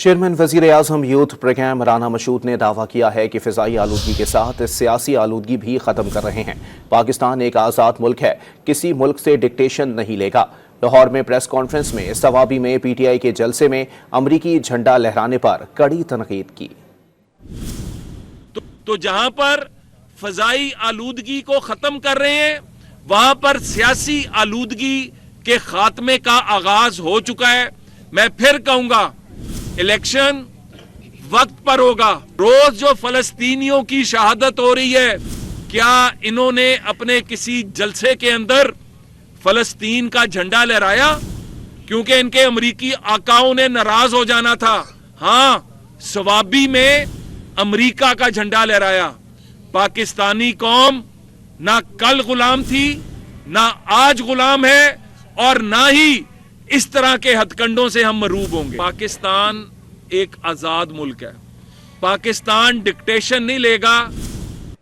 Chairman वजीर आजम youth programme Rana Mashhood ने दावा किया है कि फ़िज़ाई आलूदगी के साथ सियासी आलूदगी भी ख़त्म कर रहे हैं। पाकिस्तान एक आज़ाद मुल्क है, किसी मुल्क से डिक्टेशन नहीं लेगा। लाहौर में प्रेस कॉन्फ्रेंस में सवाबी में PTI के जलसे में अमरीकी झंडा लहराने पर कड़ी तनकीद की। तो जहां पर फ़िज़ाई आलूदगी को ख़त्म कर रहे हैं, वहां पर सियासी आलूदगी के खात्मे का आगाज हो चुका है। मैं फिर कहूंगा, इलेक्शन वक्त पर होगा। रोज जो फलस्तीनियों की शहादत हो रही है, क्या इन्होंने अपने किसी जलसे के अंदर फलस्तीन का झंडा लहराया? क्योंकि इनके अमरीकी आकाओं ने नाराज हो जाना था। हां, सवाबी में अमरीका का झंडा लहराया। पाकिस्तानी कौम ना कल गुलाम थी, ना आज गुलाम है, और ना ही इस तरह के हथकंडों से हम मरूब होंगे। पाकिस्तान एक आजाद मुल्क है। पाकिस्तान डिक्टेशन नहीं लेगा।